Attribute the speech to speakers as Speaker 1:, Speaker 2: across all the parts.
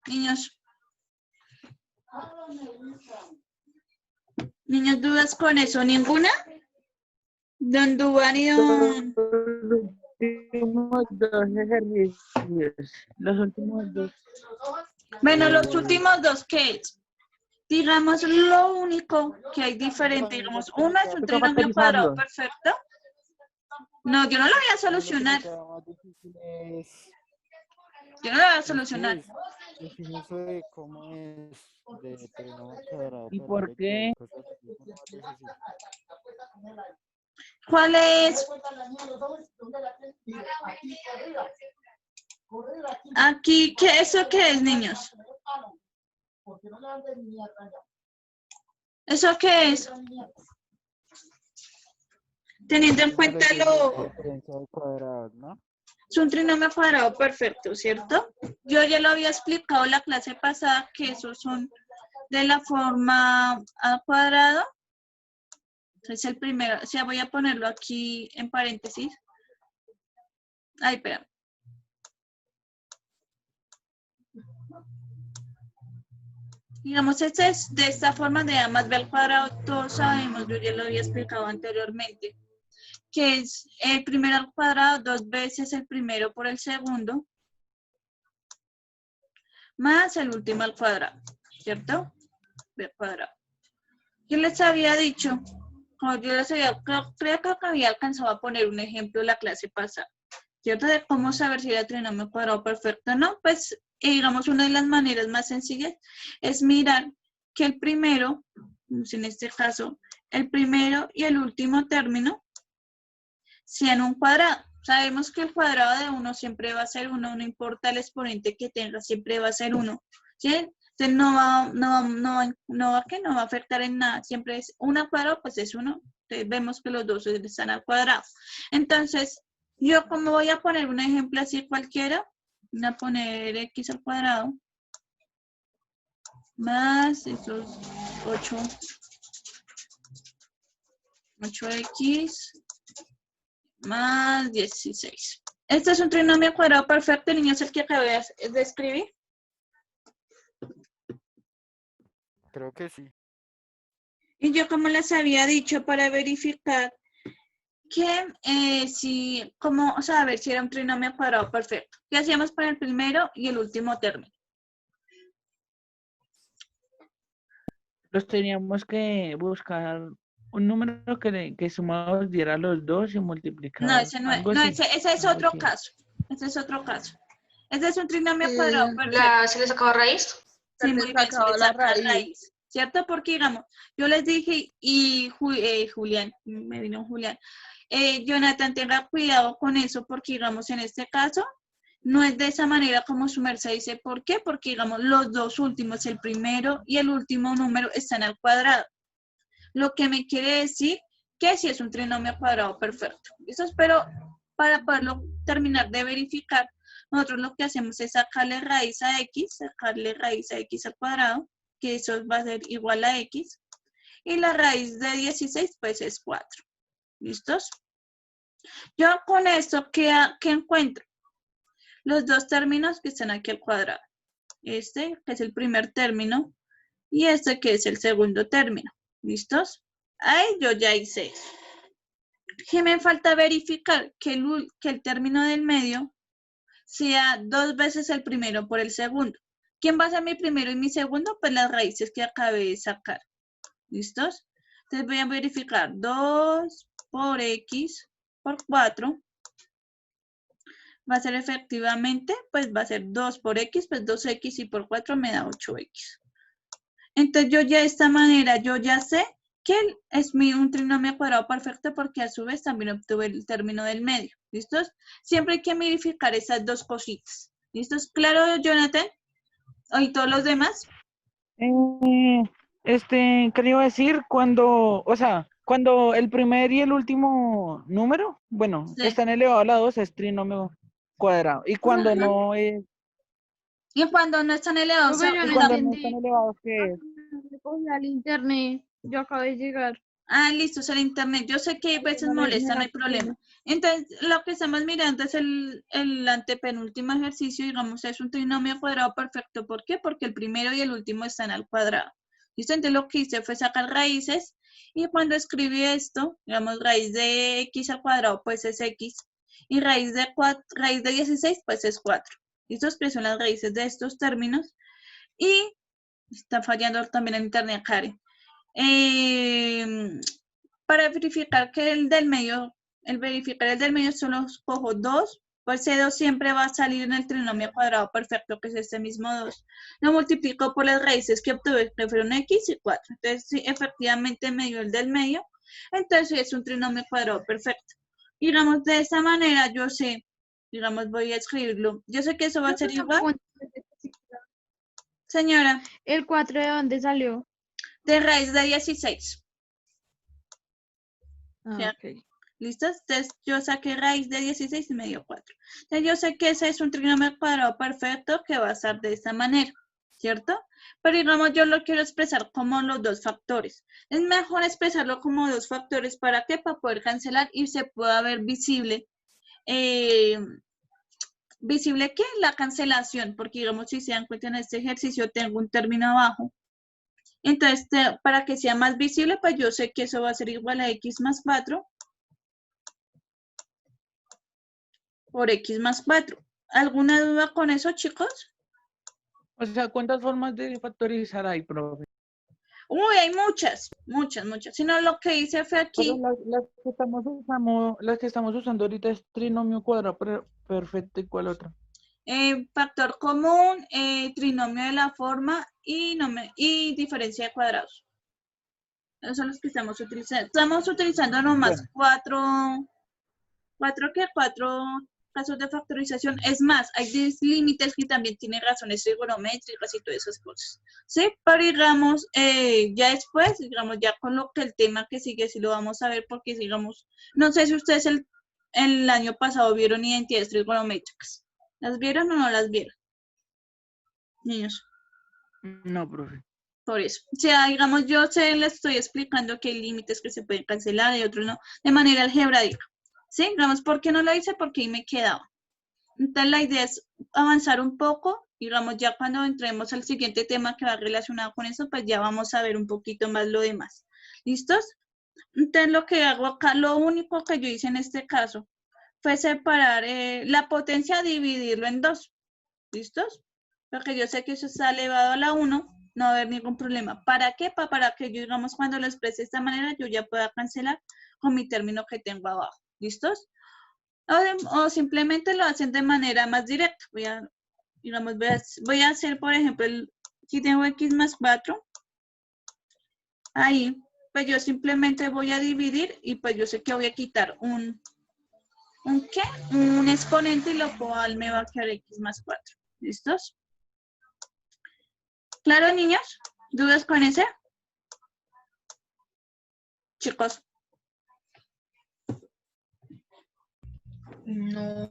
Speaker 1: Niños. Niños, ¿dudas con eso? ¿Ninguna? Don Dubán y don...
Speaker 2: Los últimos dos ejercicios. Los últimos dos.
Speaker 1: Bueno, los últimos dos, ¿qué es? Digamos, lo único que hay diferente, digamos, uno es un
Speaker 2: Toca
Speaker 1: trinomio cuadrado
Speaker 2: factorizarlo.
Speaker 1: perfecto. No, yo no lo voy a solucionar. Yo no lo voy a solucionar.
Speaker 3: Define eso de cómo es de trinomio cuadrado
Speaker 2: ¿Y por
Speaker 3: perfecto
Speaker 2: qué?
Speaker 3: y cosas así. Eso no es difícil.
Speaker 1: ¿Cuál es? Aquí, ¿eso qué es, niños? ¿Eso qué es? Teniendo en cuenta lo...
Speaker 3: Diferencia de cuadrados, ¿no?
Speaker 1: Es un trinomio cuadrado perfecto, ¿cierto? Yo ya lo había explicado la clase pasada que esos son de la forma a cuadrado. Es el primero. O sea, voy a ponerlo aquí en paréntesis. Ay, espera. Digamos, este es de esta forma de A más B al cuadrado. Todos sabemos, yo ya lo había explicado anteriormente, que es el primero al cuadrado, 2 veces el primero por el segundo, más el último al cuadrado, ¿cierto? B al cuadrado. Yo les había dicho, como yo les había, creo que había alcanzado a poner un ejemplo la clase pasada, ¿cierto? De cómo saber si era trinomio cuadrado perfecto o no. Pues, digamos, una de las maneras más sencillas es mirar que el primero, en este caso, el primero y el último término sean un cuadrado. Sabemos que el cuadrado de 1 siempre va a ser 1, no importa el exponente que tenga, siempre va a ser 1, ¿sí? Entonces no va a afectar en nada, siempre es 1 al cuadrado, pues es 1. Entonces vemos que los dos están al cuadrado. Entonces, yo como voy a poner un ejemplo así cualquiera, voy a poner x al cuadrado más esos 8x más 16. Este es un trinomio cuadrado perfecto, niños, el que acabé de escribir.
Speaker 3: Creo que sí.
Speaker 1: Y yo, como les había dicho, para verificar que como saber si era un trinomio cuadrado perfecto. ¿Qué hacíamos para el primero y el último término?
Speaker 2: Los teníamos que buscar un número que sumados diera los dos y
Speaker 1: No,
Speaker 2: multiplicados.
Speaker 1: ese no es,
Speaker 2: Algo
Speaker 1: no,
Speaker 2: así.
Speaker 1: ese es
Speaker 2: Algo
Speaker 1: otro
Speaker 2: así.
Speaker 1: caso. Ese es otro caso. Este es un trinomio cuadrado perfecto.
Speaker 4: ¿Se le sacaba raíz?
Speaker 1: Sí,
Speaker 5: Se
Speaker 1: muy
Speaker 5: le
Speaker 1: bien, se le
Speaker 5: sacaba la
Speaker 1: saca
Speaker 5: raíz.
Speaker 1: raíz, ¿cierto? Porque, digamos, yo les dije, y Julián, me vino Julián, Jonathan, tenga cuidado con eso, porque, digamos, en este caso, no es de esa manera como su merced dice. ¿Por qué? Porque, digamos, los dos últimos, el primero y el último número, están al cuadrado. Lo que me quiere decir que si es un trinomio cuadrado perfecto. Eso espero, para poderlo terminar de verificar, nosotros lo que hacemos es sacarle raíz a x al cuadrado, que eso va a ser igual a x, y la raíz de 16 pues es 4. ¿Listos? Yo con esto, ¿qué encuentro? Los dos términos que están aquí al cuadrado. Este, que es el primer término, y este, que es el segundo término. ¿Listos? Ahí yo ya hice eso. ¿Qué me falta verificar? Que el término del medio sea 2 veces el primero por el segundo. ¿Quién va a ser mi primero y mi segundo? Pues las raíces que acabé de sacar. ¿Listos? Entonces voy a verificar 2 por x por 4. Va a ser efectivamente, pues va a ser 2 por x, pues 2x y por 4 me da 8x. Entonces yo ya de esta manera, yo ya sé que es un trinomio cuadrado perfecto porque a su vez también obtuve el término del medio. ¿Listos? Siempre hay que verificar esas dos cositas. ¿Listos? ¿Claro, Jonathan? ¿Y todos los demás?
Speaker 2: ¿Qué le iba a decir? Cuando el primer y el último número, bueno,
Speaker 1: Sí.
Speaker 2: están elevados a la 2 es trinomio cuadrado. Y cuando no es,
Speaker 1: Y cuando no están elevados,
Speaker 5: Profe, yo
Speaker 2: y
Speaker 5: no
Speaker 2: cuando no están
Speaker 5: entendí.
Speaker 2: elevados, ¿qué es?
Speaker 5: Cogí al internet. Yo acabo de llegar.
Speaker 1: Ah, listo, es el internet. Yo sé que a veces molesta, no hay problema. Entonces, lo que estamos mirando es el antepenúltimo ejercicio, digamos, es un trinomio cuadrado perfecto. ¿Por qué? Porque el primero y el último están al cuadrado. ¿Listo? Entonces, lo que hice fue sacar raíces y cuando escribí esto, digamos, raíz de x al cuadrado, pues es x. Y raíz de 16, pues es 4. ¿Listos? Que son las raíces de estos términos. Y está fallando también el internet, Karen. Para verificar que verificar el del medio solo escojo 2, pues ese 2 siempre va a salir en el trinomio cuadrado perfecto, que es este mismo 2. Lo multiplico por las raíces que obtuve, que fueron x y 4. Entonces, sí, efectivamente me dio el del medio. Entonces, es un trinomio cuadrado perfecto. Digamos, de esta manera yo sé, digamos, voy a escribirlo. Yo sé que eso va a ser igual. Señora,
Speaker 4: ¿El 4 de dónde salió?
Speaker 1: de raíz de 16.
Speaker 4: Ah, ok.
Speaker 1: ¿Listos? Entonces, yo saqué raíz de 16 y me dio 4. Entonces, yo sé que ese es un trinomio cuadrado perfecto que va a estar de esta manera, ¿cierto? Pero digamos, yo lo quiero expresar como los dos factores. Es mejor expresarlo como dos factores. ¿Para qué? Para poder cancelar y se pueda ver visible. ¿Visible qué? La cancelación. Porque digamos, si se dan cuenta en este ejercicio, tengo un término abajo. Entonces, para que sea más visible, pues yo sé que eso va a ser igual a x más 4 por x más 4. ¿Alguna duda con eso, chicos?
Speaker 2: O sea, ¿cuántas formas de factorizar hay, profe?
Speaker 1: Uy, hay muchas, muchas, muchas. Sino lo que hice fue
Speaker 2: Pero
Speaker 1: aquí,
Speaker 2: las que estamos usando ahorita es trinomio cuadrado perfecto, ¿y cuál otra?
Speaker 1: factor común, trinomio de la forma y diferencia de cuadrados. Esos son los que estamos utilizando. Estamos utilizando nomás
Speaker 2: Bueno,
Speaker 1: cuatro casos de factorización. Es más, hay límites que también tienen razones trigonométricas y todas esas cosas. ¿Sí? Pero digamos, ya después, digamos, ya con lo que el tema que sigue, sí lo vamos a ver porque, digamos, no sé si ustedes el año pasado vieron identidades trigonométricas. ¿Las vieron o no las vieron? Niños,
Speaker 2: no, profe.
Speaker 1: por eso. O sea, digamos, yo les estoy explicando que hay límites que se pueden cancelar y otros no, de manera algebraica. ¿Sí? Digamos, ¿por qué no lo hice? Porque ahí me quedaba. Entonces, la idea es avanzar un poco, digamos, ya cuando entremos al siguiente tema que va relacionado con eso, pues ya vamos a ver un poquito más lo demás. ¿Listos? Entonces, lo que hago acá, lo único que yo hice en este caso fue separar la potencia, dividirlo en 2. ¿Listos? Porque yo sé que eso está elevado a la 1, no va a haber ningún problema. ¿Para qué? Para que yo, digamos, cuando lo exprese de esta manera, yo ya pueda cancelar con mi término que tengo abajo. ¿Listos? O simplemente lo hacen de manera más directa. Digamos, voy a hacer, por ejemplo, si tengo x más 4, ahí, pues yo simplemente voy a dividir y pues yo sé que voy a quitar ¿un qué? Un exponente y lo cual me va a quedar x más 4. ¿Listos? ¿Claro, niños? ¿Dudas con ese? Chicos.
Speaker 5: No,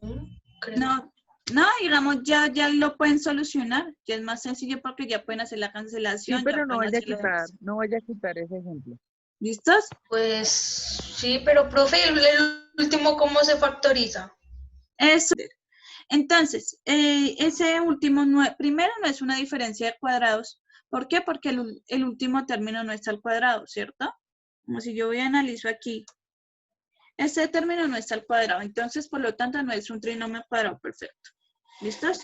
Speaker 5: creo.
Speaker 1: No, digamos, ya lo pueden solucionar. Ya es más sencillo porque ya pueden hacer la
Speaker 2: Sí,
Speaker 1: cancelación, ya
Speaker 2: pero no
Speaker 1: pueden
Speaker 2: vaya a
Speaker 1: hacer lo
Speaker 2: quitar,
Speaker 1: demás.
Speaker 2: no vaya a quitar ese ejemplo.
Speaker 1: ¿Listos?
Speaker 5: Pues sí, pero profe, el último, ¿cómo se factoriza?
Speaker 1: Eso. Entonces, ese último, primero no es una diferencia de cuadrados. ¿Por qué? Porque el último término no está al cuadrado, ¿cierto? Como si yo voy a analizar aquí. Este término no está al cuadrado, entonces, por lo tanto, no es un trinomio cuadrado perfecto. ¿Listos?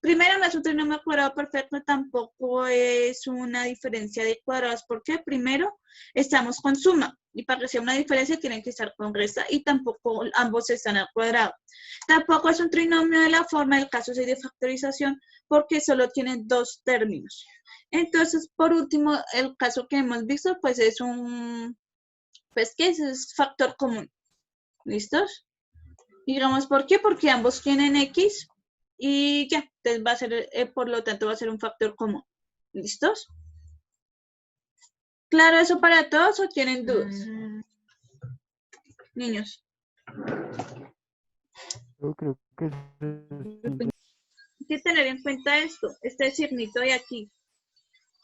Speaker 1: Primero, no es un trinomio cuadrado perfecto, tampoco es una diferencia de cuadrados. ¿Por qué? Primero, estamos con suma. Y para que sea una diferencia, tienen que estar con resta. Y tampoco ambos están al cuadrado. Tampoco es un trinomio de la forma del caso 6 de factorización, porque solo tienen dos términos. Entonces, por último, el caso que hemos visto, pues es pues que es factor común. ¿Listos? Digamos, ¿por qué? Porque ambos tienen X y ya, entonces va a ser, por lo tanto, va a ser un factor común. ¿Listos? ¿Claro eso para todos o tienen dudas? Niños.
Speaker 3: Yo creo que es simple.
Speaker 1: Hay que tener en cuenta esto, este signito de aquí.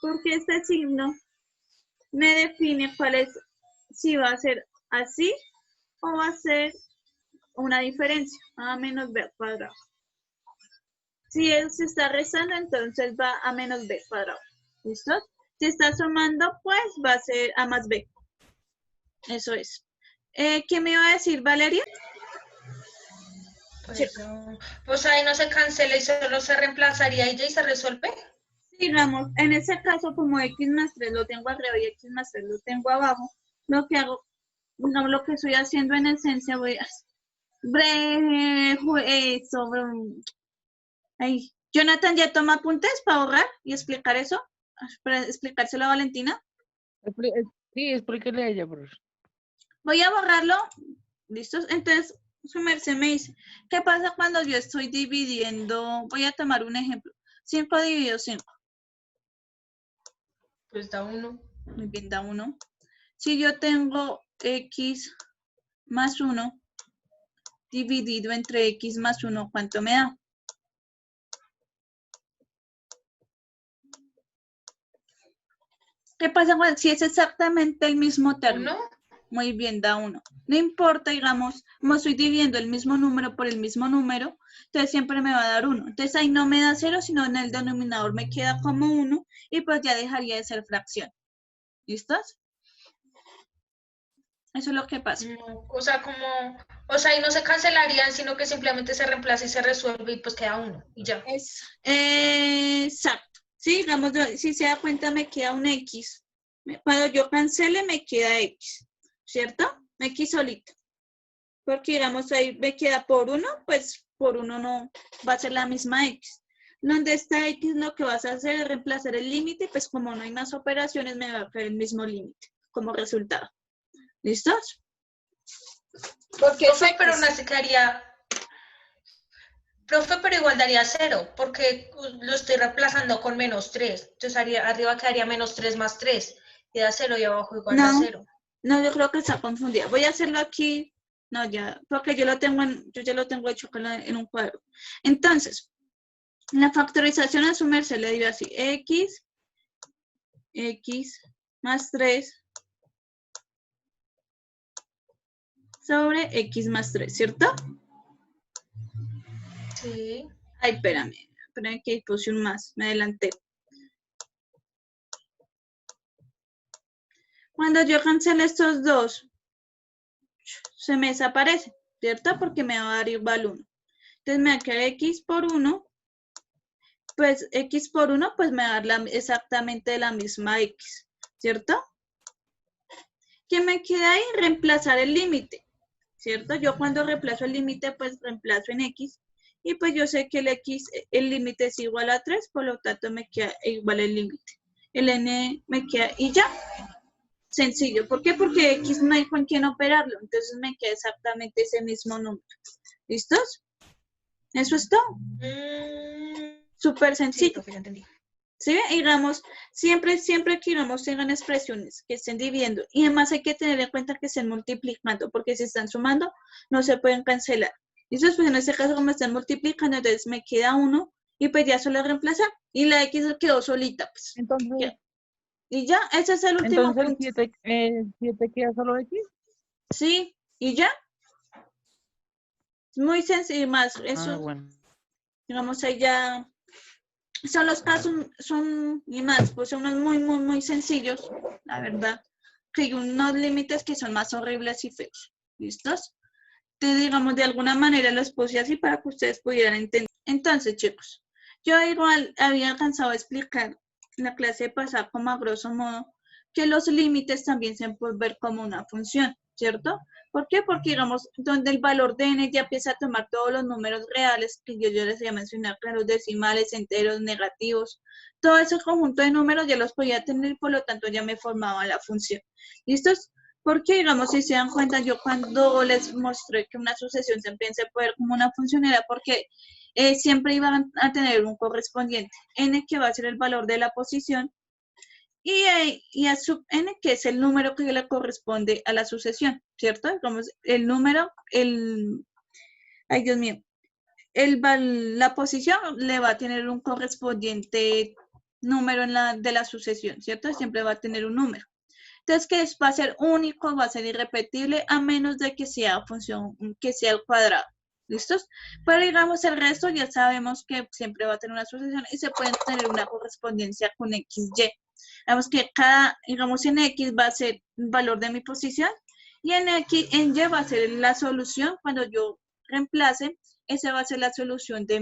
Speaker 1: Porque este signo me define cuál es si va a ser así o va a ser una diferencia, a menos b al cuadrado. Si él se está restando, entonces va a menos b cuadrado. ¿Listo? Si está sumando, pues va a ser a más b. Eso es. ¿Qué me iba a decir, Valeria?
Speaker 5: Pues, pues ahí no se cancela y solo se reemplazaría y ya y se resuelve.
Speaker 1: Digamos, en ese caso, como x más 3 lo tengo arriba y x más 3 lo tengo abajo, lo que hago, no, lo que estoy haciendo en esencia, voy a sobre... Ahí. Jonathan, ¿ya toma apuntes para ahorrar y explicar eso? Para explicárselo a Valentina.
Speaker 2: Sí, explíquele a ella, profesor.
Speaker 1: Voy a borrarlo. ¿Listos? Entonces, su merced me dice, ¿qué pasa cuando yo estoy dividiendo? Voy a tomar un ejemplo. 5 dividido 5.
Speaker 5: Pues da 1.
Speaker 1: Muy bien, da 1. Si yo tengo x más 1 dividido entre x más 1, ¿cuánto me da? ¿Qué pasa si es exactamente el mismo término?
Speaker 5: 1.
Speaker 1: Muy bien, da 1. No importa, digamos, como estoy dividiendo el mismo número por el mismo número, entonces siempre me va a dar 1. Entonces ahí no me da 0, sino en el denominador me queda como 1 y pues ya dejaría de ser fracción. ¿Listos? Eso es lo que pasa.
Speaker 5: No, o sea, ahí no se cancelarían, sino que simplemente se reemplaza y se resuelve y pues queda 1 y ya.
Speaker 1: Exacto. Sí, digamos, si se da cuenta me queda un X. Cuando yo cancele me queda X, ¿cierto? X solito. Porque digamos ahí me queda por 1, pues por 1 no va a ser la misma X. Donde está X lo que vas a hacer es reemplazar el límite, pues como no hay más operaciones me va a quedar el mismo límite como resultado. ¿Listos? Porque
Speaker 5: Profe, pero no se quedaría... Profe, pero igual daría 0, porque lo estoy reemplazando con menos 3. Entonces arriba quedaría menos 3 más 3. Y da 0 y abajo igual da 0.
Speaker 1: No, yo creo que está confundida. Voy a hacerlo aquí. No, ya, porque yo ya lo tengo hecho en un cuadro. Entonces, la factorización a su merced le dio así. X más 3 sobre X más 3, ¿cierto?
Speaker 5: Sí.
Speaker 1: Ay, espérame que puse un más, me adelanté. Cuando yo cancelo estos dos, se me desaparece, ¿cierto? Porque me va a dar igual 1. Entonces me va a quedar X por 1, pues X por 1, pues me va a dar exactamente la misma X, ¿cierto? ¿Qué me queda ahí? Reemplazar el límite, ¿cierto? Yo cuando reemplazo el límite, pues reemplazo en X. Y pues yo sé que el límite es igual a 3, por lo tanto me queda igual el límite. El n me queda, y ya. Sencillo. ¿Por qué? Porque X no hay con quién operarlo. Entonces me queda exactamente ese mismo número. ¿Listos? Eso es todo. Súper
Speaker 5: Sí,
Speaker 1: sencillo.
Speaker 5: profe, ya entendí.
Speaker 1: ¿Sí? Digamos, siempre que digamos tengan expresiones que estén dividiendo. Y además hay que tener en cuenta que estén multiplicando, porque si están sumando, no se pueden cancelar. ¿Listo? Pues en este caso, como están multiplicando, entonces me queda 1 y pues ya solo reemplazar. Y la X quedó solita, pues.
Speaker 2: Entonces,
Speaker 1: Y ya, ese es el último
Speaker 2: entonces
Speaker 1: punto.
Speaker 2: el 7 queda solo X.
Speaker 1: Sí, y ya. Muy sencillo, más eso,
Speaker 2: Bueno.
Speaker 1: digamos, ahí ya son los casos, y más, pues son unos muy sencillos, la verdad, que hay unos límites que son más horribles y feos. ¿Listos? Entonces, digamos, de alguna manera los puse así para que ustedes pudieran entender. Entonces, chicos, yo igual había alcanzado a explicar en la clase pasada como a grosso modo que los límites también se pueden ver como una función, ¿cierto? ¿Por qué? Porque, digamos, donde el valor de n ya empieza a tomar todos los números reales, que yo les voy a mencionar, claros, decimales, enteros, negativos, todo ese conjunto de números ya los podía tener y por lo tanto ya me formaba la función. ¿Listos? Porque, digamos, si se dan cuenta, yo cuando les mostré que una sucesión también se puede ver como una función era porque siempre iban a tener un correspondiente, n que va a ser el valor de la posición, y a sub n, que es el número que le corresponde a la sucesión, ¿cierto? Digamos, el número, ay Dios mío, la posición le va a tener un correspondiente número de la sucesión, ¿cierto? Siempre va a tener un número. Entonces, que va a ser único, va a ser irrepetible, a menos de que sea función, que sea el cuadrado. ¿Listos? Pero digamos, el resto ya sabemos que siempre va a tener una sucesión y se puede tener una correspondencia con XY. Digamos que digamos, en X va a ser el valor de mi posición y en Y va a ser la solución. Cuando yo reemplace, esa va a ser la solución de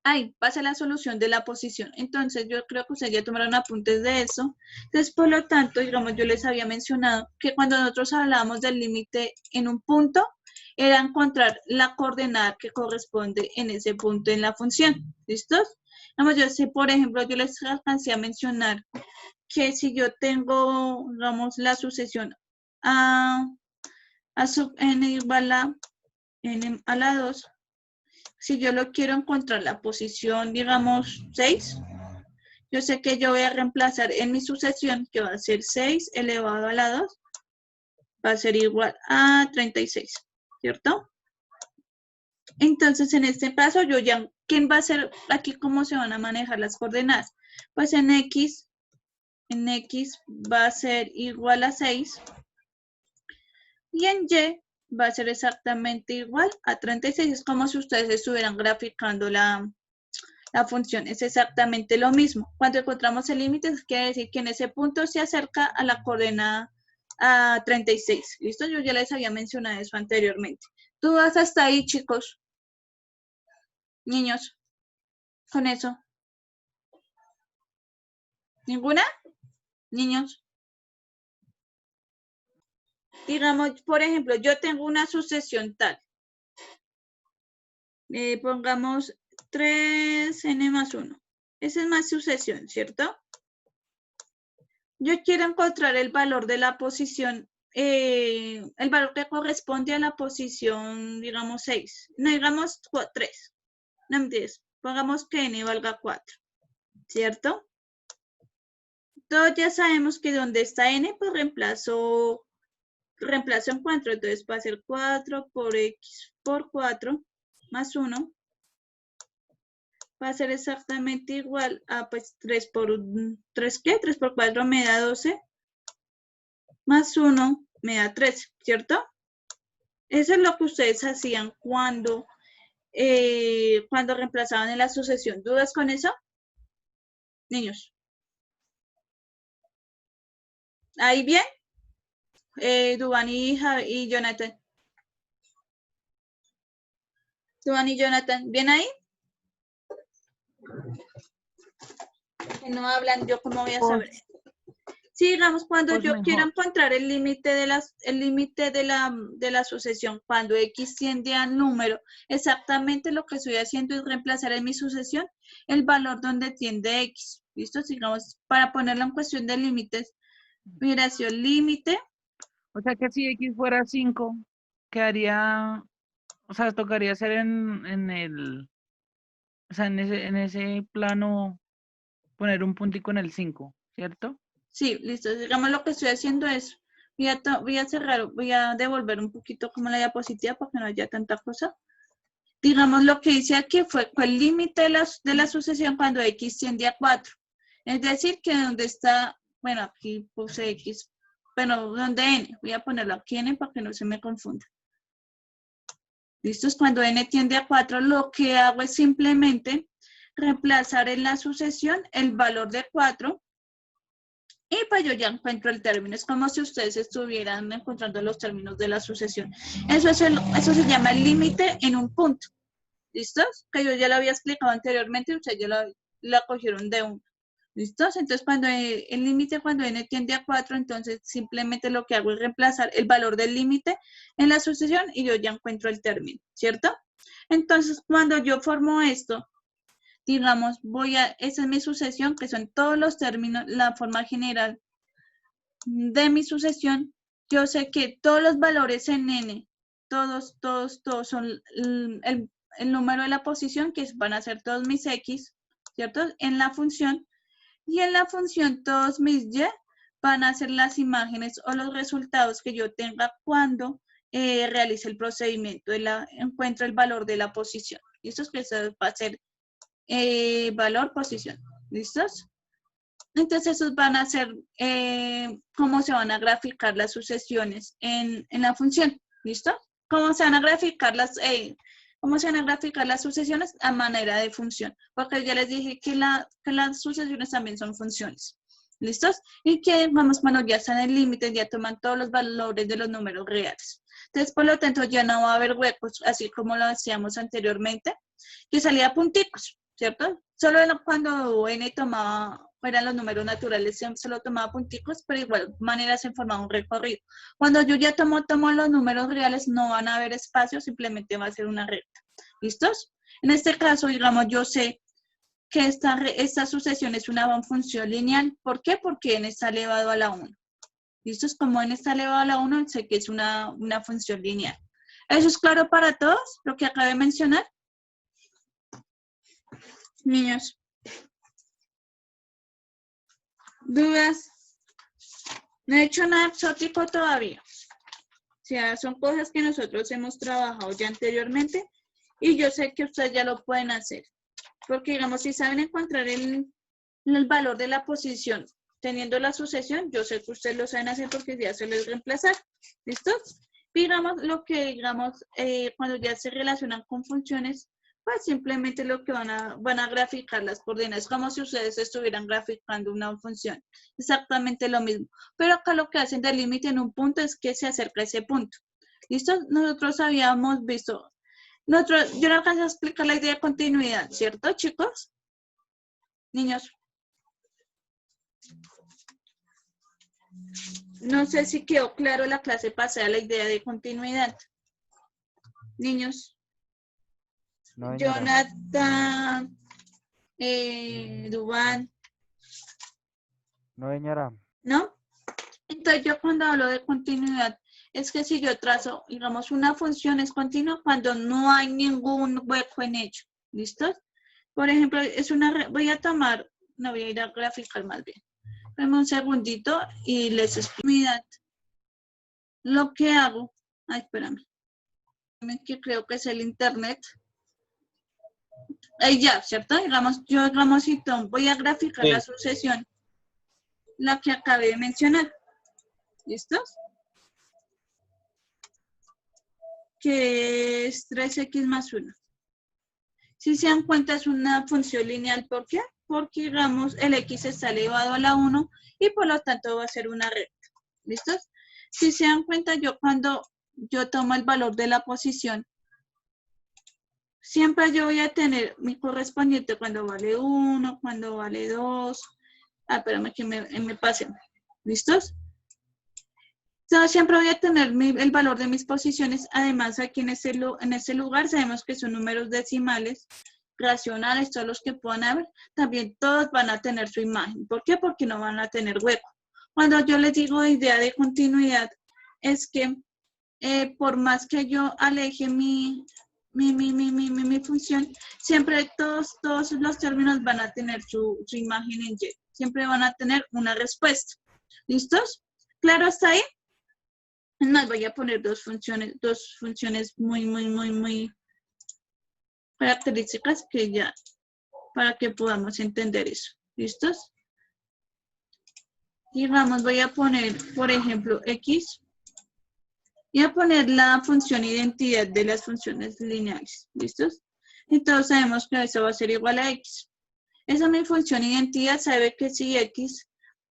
Speaker 1: va a ser la solución de la posición. Entonces, yo creo que ustedes ya tomaron apuntes de eso. Entonces, por lo tanto, digamos, yo les había mencionado que cuando nosotros hablábamos del límite en un punto, era encontrar la coordenada que corresponde en ese punto en la función. ¿Listos? Digamos, yo sé, por ejemplo, yo les alcancé a mencionar que si yo tengo, digamos, la sucesión a sub n igual a n a la 2, si yo lo quiero encontrar la posición, digamos, 6, yo sé que yo voy a reemplazar en mi sucesión, que va a ser 6 elevado a la 2, va a ser igual a 36, ¿cierto? Entonces, en este caso, yo ya, ¿quién va a ser aquí? ¿Cómo se van a manejar las coordenadas? Pues en X va a ser igual a 6 y en Y va a ser exactamente igual a 36. Es como si ustedes estuvieran graficando la función. Es exactamente lo mismo. Cuando encontramos el límite, quiere decir que en ese punto se acerca a la coordenada a 36. ¿Listo? Yo ya les había mencionado eso anteriormente. ¿Tú vas hasta ahí, chicos? Niños, con eso. ¿Ninguna? Niños. Digamos, por ejemplo, yo tengo una sucesión tal. Pongamos 3n más 1. Esa es más sucesión, ¿cierto? Yo quiero encontrar el valor de la posición, el valor que corresponde a la posición, digamos, 6. No, digamos 3. No me entiendes. Pongamos que n valga 4, ¿cierto? Todos ya sabemos que donde está n, pues reemplazo en 4. Entonces va a ser 4 por x por 4 más 1. Va a ser exactamente igual a, pues, 3 por 3, ¿qué? 3 por 4 me da 12. Más 1 me da 13, ¿cierto? Eso es lo que ustedes hacían cuando reemplazaban en la sucesión. ¿Dudas con eso? Niños. ¿Ahí bien? Duván y Jonathan. Duván y Jonathan, ¿bien ahí? Que no hablan, ¿yo cómo voy a saber? Sí, digamos, cuando yo quiero encontrar el límite de la sucesión, cuando x tiende a número, exactamente lo que estoy haciendo es reemplazar en mi sucesión el valor donde tiende x. ¿Listo? Digamos, para ponerlo en cuestión de límites, migración límite.
Speaker 2: O sea que si x fuera 5, quedaría, o sea, tocaría hacer en ese plano, poner un puntico en el 5, ¿cierto?
Speaker 1: Sí, listo. Digamos, lo que estoy haciendo es, voy a cerrar, voy a devolver un poquito como la diapositiva para que no haya tanta cosa. Digamos, lo que hice aquí fue el límite de la sucesión cuando x tiende a 4. Es decir, que donde está, bueno, aquí puse x, pero donde n, voy a ponerlo aquí n para que no se me confunda. ¿Listo? Cuando n tiende a 4, lo que hago es simplemente reemplazar en la sucesión el valor de 4 y pues yo ya encuentro el término. Es como si ustedes estuvieran encontrando los términos de la sucesión. Eso se llama el límite en un punto. ¿Listos? Que yo ya lo había explicado anteriormente y ustedes ya la cogieron de uno. ¿Listos? Entonces, cuando el límite, cuando n tiende a 4, entonces simplemente lo que hago es reemplazar el valor del límite en la sucesión y yo ya encuentro el término, ¿cierto? Entonces, cuando yo formo esto, digamos, esa es mi sucesión, que son todos los términos, la forma general de mi sucesión. Yo sé que todos los valores en n, todos son el número de la posición, que van a ser todos mis x, ¿cierto? En la función. Y en la función todos mis y van a ser las imágenes o los resultados que yo tenga cuando realice el procedimiento encuentro el valor de la posición. ¿Listos? Que eso va a ser valor, posición. ¿Listos? Entonces, esos van a ser cómo se van a graficar las sucesiones en la función. ¿Listo? Cómo se van a graficar las sucesiones a manera de función. Porque ya les dije que las sucesiones también son funciones. ¿Listos? Y que, vamos, cuando ya están en el límite, ya toman todos los valores de los números reales. Entonces, por lo tanto, ya no va a haber huecos, así como lo hacíamos anteriormente, que salía punticos, ¿cierto? Solo cuando n eran los números naturales, solo tomaba punticos, pero de igual manera se formaba un recorrido. Cuando yo ya tomo los números reales, no van a haber espacios, simplemente va a ser una recta. ¿Listos? En este caso, digamos, yo sé que esta sucesión es una función lineal. ¿Por qué? Porque n está elevado a la 1. ¿Listo? Como n está elevado a la 1, sé que es una función lineal. ¿Eso es claro para todos, lo que acabé de mencionar? Niños. ¿Dudas? No he hecho nada exótico todavía. O sea, son cosas que nosotros hemos trabajado ya anteriormente y yo sé que ustedes ya lo pueden hacer. Porque, digamos, si saben encontrar el valor de la posición teniendo la sucesión, yo sé que ustedes lo saben hacer porque ya se les reemplazar. ¿Listo? Digamos, cuando ya se relacionan con funciones, pues simplemente lo que van a graficar las coordenadas, como si ustedes estuvieran graficando una función. Exactamente lo mismo. Pero acá lo que hacen del límite en un punto es que se acerca a ese punto. ¿Listo? Nosotros habíamos visto... yo no alcancé a explicar la idea de continuidad, ¿cierto, chicos? Niños. No sé si quedó claro la clase pasada la idea de continuidad. Niños.
Speaker 3: No, señora.
Speaker 1: Jonathan, Dubán.
Speaker 3: No, señora.
Speaker 1: ¿No? Entonces yo cuando hablo de continuidad, es que si yo trazo, digamos, una función es continua cuando no hay ningún hueco en ello. ¿Listos? Por ejemplo, voy a ir a graficar más bien. Dame un segundito y les explico. Lo que hago, espérame, que creo que es el internet. Ahí ya, ¿cierto? Digamos, voy a graficar la sucesión, la que acabé de mencionar. ¿Listos? Que es 3x más 1. Si se dan cuenta, es una función lineal. ¿Por qué? Porque, digamos, el x está elevado a la 1 y por lo tanto va a ser una recta. ¿Listos? Si se dan cuenta, cuando yo tomo el valor de la posición, siempre yo voy a tener mi correspondiente cuando vale 1, cuando vale 2. Espérame que me pasen. ¿Listos? Entonces, siempre voy a tener el valor de mis posiciones. Además, aquí en este lugar sabemos que son números decimales, racionales, todos los que puedan haber. También todos van a tener su imagen. ¿Por qué? Porque no van a tener hueco. Cuando yo les digo idea de continuidad, es que por más que yo aleje mi función, siempre todos los términos van a tener su imagen en Y. Siempre van a tener una respuesta. ¿Listos? ¿Claro hasta ahí? No, voy a poner dos funciones muy características para que podamos entender eso. ¿Listos? Y voy a poner, por ejemplo, X. Y a poner la función identidad de las funciones lineales. ¿Listos? Entonces sabemos que eso va a ser igual a X. Esa es mi función identidad. Sabe que si X,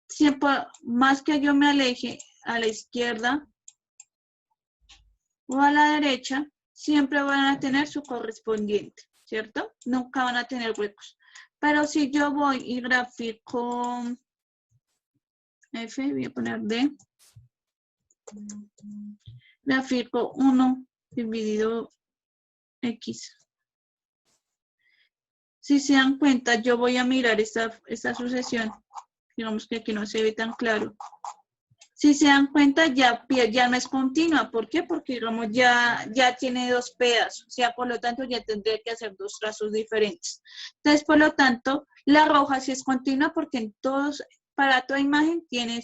Speaker 1: siempre más que yo me aleje a la izquierda o a la derecha, siempre van a tener su correspondiente, ¿cierto? Nunca van a tener huecos. Pero si yo voy y grafico F, voy a poner D, grafico 1 dividido X. Si se dan cuenta, yo voy a mirar esta sucesión. Digamos que aquí no se ve tan claro. Si se dan cuenta, ya no es continua. ¿Por qué? Porque, digamos, ya tiene dos pedazos. O sea, por lo tanto, ya tendría que hacer dos trazos diferentes. Entonces, por lo tanto, la roja sí es continua porque para toda imagen tiene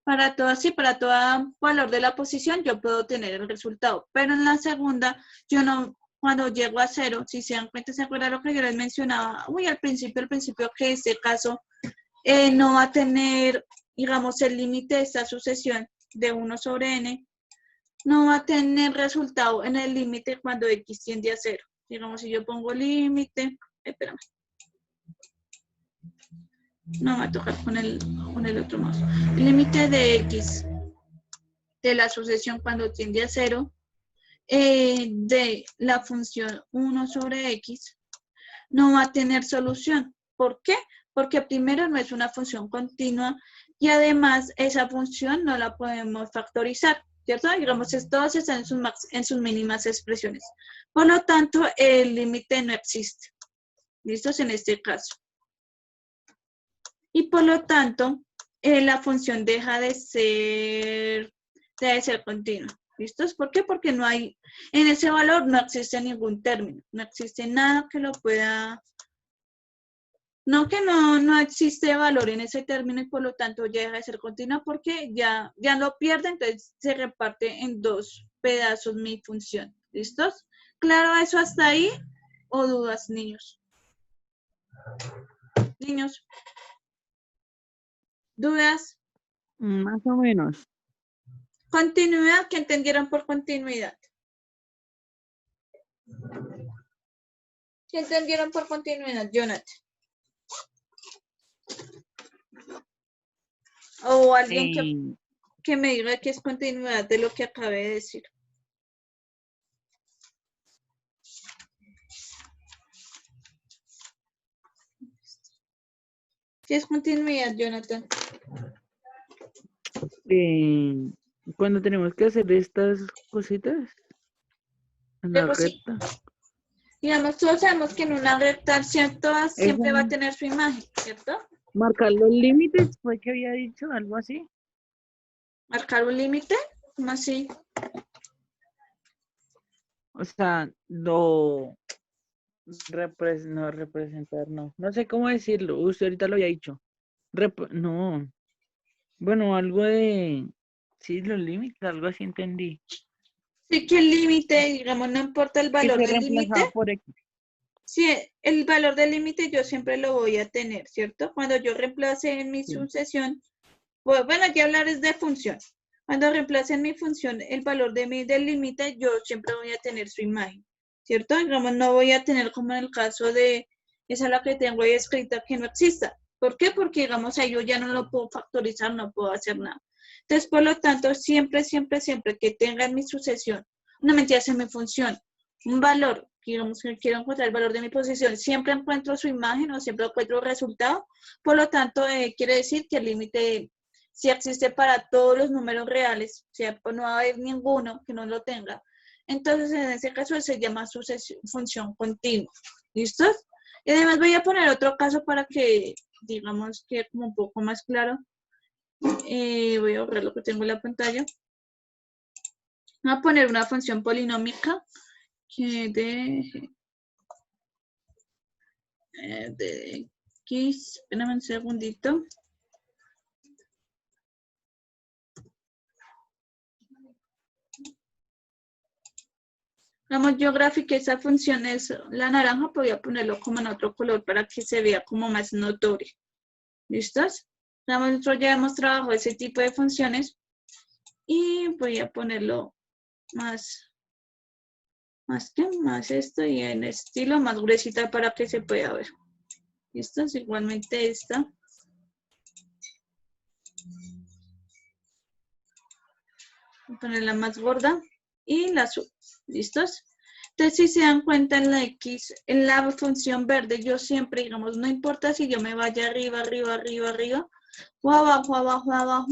Speaker 1: para todo valor de la posición, yo puedo tener el resultado. Pero en la segunda, cuando llego a 0, si se dan cuenta, ¿se acuerdan lo que yo les mencionaba? Al principio que en este caso no va a tener, digamos, el límite de esta sucesión de 1 sobre n, no va a tener resultado en el límite cuando x tiende a 0. Digamos, si yo pongo límite, espérame. No me va a tocar con el otro mouse. El límite de x de la sucesión cuando tiende a 0 de la función 1 sobre x no va a tener solución. ¿Por qué? Porque primero no es una función continua y además esa función no la podemos factorizar, ¿cierto? Digamos, todos están en sus mínimas expresiones. Por lo tanto, el límite no existe. ¿Listos? En este caso. Y por lo tanto, la función deja de ser continua. ¿Listos? ¿Por qué? Porque no hay, en ese valor no existe ningún término, no existe nada que lo pueda, no que no existe valor en ese término y por lo tanto ya deja de ser continua porque ya lo pierde, entonces se reparte en 2 pedazos mi función. ¿Listos? ¿Claro eso hasta ahí? ¿O dudas, niños? Niños. ¿Dudas?
Speaker 2: Más o menos.
Speaker 1: Continuidad, ¿qué entendieron por continuidad? ¿Qué entendieron por continuidad, Jonathan? O alguien que me diga que es continuidad de lo que acabé de decir. ¿Qué es continuidad, Jonathan?
Speaker 2: Cuando tenemos que hacer estas cositas en la
Speaker 1: Pero sí,
Speaker 2: recta.
Speaker 1: digamos, todos sabemos que en una recta siempre va a tener su imagen, ¿cierto?
Speaker 2: Marcar los límites, fue que había dicho algo así.
Speaker 1: ¿Marcar un límite? ¿Cómo así?
Speaker 2: O sea, no representar, no. No sé cómo decirlo. Usted ahorita lo había dicho. No. Bueno, algo de. Sí, los límites, algo así entendí.
Speaker 1: Sí, que el límite, digamos, no importa el
Speaker 2: Que
Speaker 1: valor
Speaker 2: se
Speaker 1: del
Speaker 2: reemplazaba
Speaker 1: límite.
Speaker 2: por X.
Speaker 1: Sí, el valor del límite yo siempre lo voy a tener, ¿cierto? Cuando yo reemplace en mi
Speaker 2: Sí.
Speaker 1: sucesión, pues, bueno, ya hablar es de función. Cuando reemplace en mi función el valor del límite, yo siempre voy a tener su imagen, ¿cierto? Digamos, no voy a tener como en el caso de, esa es la que tengo ahí escrita, que no exista. ¿Por qué? Porque, digamos, ahí yo ya no lo puedo factorizar, no puedo hacer nada. Entonces, por lo tanto, siempre que tenga en mi sucesión, una mentira en mi función, un valor, digamos que quiero encontrar el valor de mi posición, siempre encuentro su imagen o siempre encuentro el resultado, por lo tanto, quiere decir que el límite si existe para todos los números reales, o sea, pues no va a haber ninguno que no lo tenga. Entonces, en ese caso se llama función continua. ¿Listos? Y además voy a poner otro caso para que, digamos, que como un poco más claro. Voy a borrar lo que tengo en la pantalla. Voy a poner una función polinómica que de x, espérame un segundito. Vamos, yo grafiqué esa función, es la naranja, pero voy a ponerlo como en otro color para que se vea como más notorio. ¿Listos? Nosotros ya hemos trabajado ese tipo de funciones y voy a ponerlo más esto y en estilo más gruesita para que se pueda ver. ¿Listos? Igualmente esta. Voy a ponerla más gorda y la subo. ¿Listos? Entonces, si se dan cuenta en la X, en la función verde, yo siempre, digamos, no importa si yo me vaya arriba, o abajo,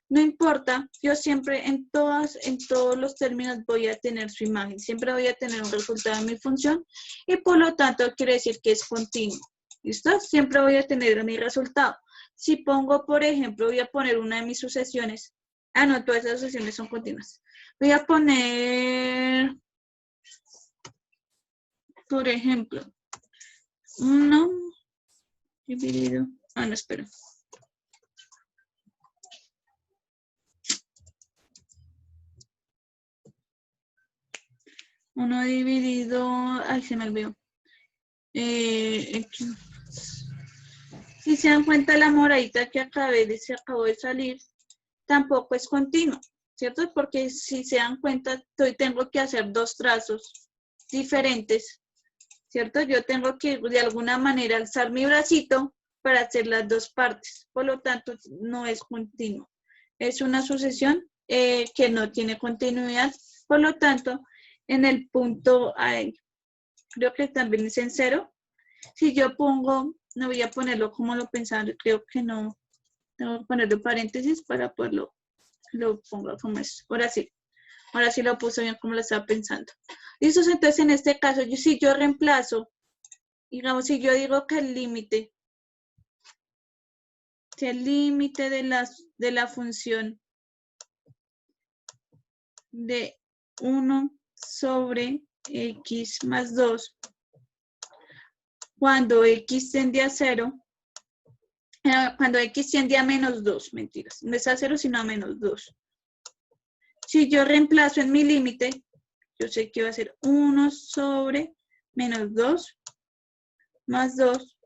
Speaker 1: no importa, yo siempre en todos los términos voy a tener su imagen, siempre voy a tener un resultado en mi función y por lo tanto quiere decir que es continuo. ¿Listo? Siempre voy a tener mi resultado. Si pongo, por ejemplo, voy a poner una de mis sucesiones. No, todas esas sucesiones son continuas. Voy a poner, por ejemplo, 1 dividido, no, espera. 1 dividido, ay, se me olvidó. X Si se dan cuenta, la moradita que se acabó de salir, tampoco es continuo, ¿cierto? Porque si se dan cuenta, tengo que hacer dos trazos diferentes, ¿cierto? Yo tengo que de alguna manera alzar mi bracito para hacer las dos partes. Por lo tanto, no es continuo. Es una sucesión que no tiene continuidad. Por lo tanto, en el punto, creo que también es en 0. Si yo pongo, no voy a ponerlo como lo pensaba, creo que no. Tengo que ponerlo en paréntesis para poderlo, lo pongo como es. Ahora sí lo puse bien como lo estaba pensando. Listo, entonces en este caso, si yo reemplazo, digamos, si yo digo que el límite de la función de 1 sobre x más 2, cuando x tiende a 0, cuando x tiende a menos 2, mentiras, no es a 0 sino a menos 2. Si yo reemplazo en mi límite, yo sé que va a ser 1 sobre menos 2 más 2.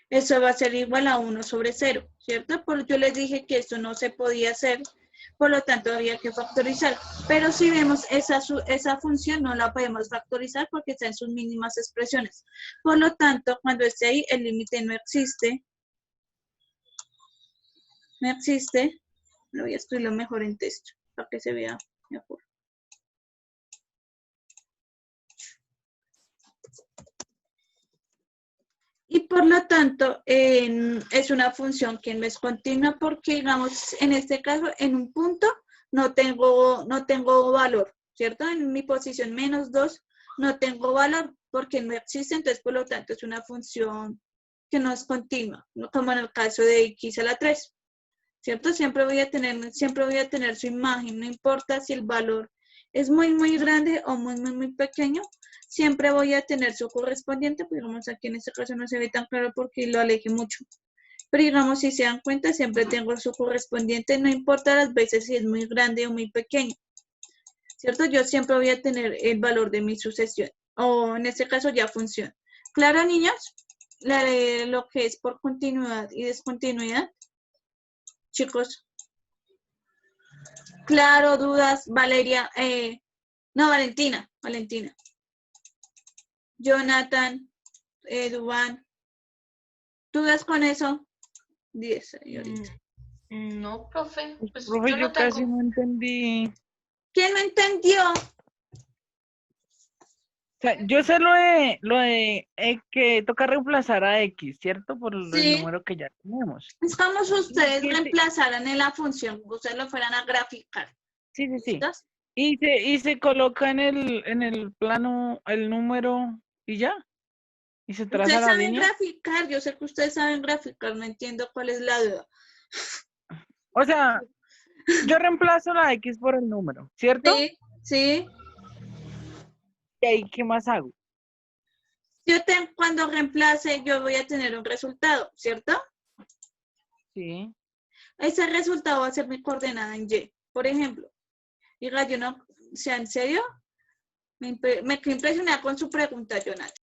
Speaker 1: Eso va a ser igual a 1 sobre 0, ¿cierto? Porque yo les dije que esto no se podía hacer, por lo tanto había que factorizar. Pero si vemos esa función no la podemos factorizar porque está en sus mínimas expresiones. Por lo tanto, cuando esté ahí, el límite no existe. No existe. Lo voy a escribirlo mejor en texto para que se vea mejor. Y por lo tanto, es una función que no es continua porque, digamos, en este caso, en un punto no tengo valor, ¿cierto? En mi posición menos 2 no tengo valor porque no existe, entonces, por lo tanto, es una función que no es continua, como en el caso de x a la 3, ¿cierto? Siempre voy a tener su imagen, no importa si el valor es muy, muy grande o muy, muy, muy pequeño, siempre voy a tener su correspondiente, pues digamos aquí en este caso no se ve tan claro porque lo aleje mucho. Pero digamos, si se dan cuenta, siempre tengo su correspondiente, no importa las veces si es muy grande o muy pequeño, ¿cierto? Yo siempre voy a tener el valor de mi sucesión, o en este caso ya función. ¿Claro, niños? Lo que es por continuidad y descontinuidad. Chicos. Claro, dudas, Valeria, no, Valentina. Jonathan, Dubán, ¿dudas con eso? 10 señorita.
Speaker 5: No, profe, pues
Speaker 2: Profe,
Speaker 5: yo
Speaker 2: yo
Speaker 5: no
Speaker 2: casi
Speaker 5: tengo.
Speaker 2: no entendí.
Speaker 1: ¿Quién no entendió?
Speaker 2: O sea, yo sé lo de que toca reemplazar a X, ¿cierto? Por el
Speaker 1: Sí,
Speaker 2: número que ya tenemos.
Speaker 1: es como si ustedes
Speaker 2: ¿Qué te-
Speaker 1: reemplazaran en la función, ustedes lo fueran a graficar.
Speaker 2: Sí.
Speaker 1: ¿Listos?
Speaker 2: Y se coloca en el plano el número y ya. Y se traza
Speaker 1: Ustedes
Speaker 2: la
Speaker 1: saben
Speaker 2: línea.
Speaker 1: graficar, yo sé que ustedes saben graficar, no entiendo cuál es la duda.
Speaker 2: O sea, yo reemplazo la X por el número, ¿cierto?
Speaker 1: Sí.
Speaker 2: ¿Y ahí qué más hago?
Speaker 1: Cuando reemplace, yo voy a tener un resultado, ¿cierto?
Speaker 2: Sí.
Speaker 1: Ese resultado va a ser mi coordenada en Y. Por ejemplo, diga, yo no, sea en serio, me quedé impresionada con su pregunta, Jonathan.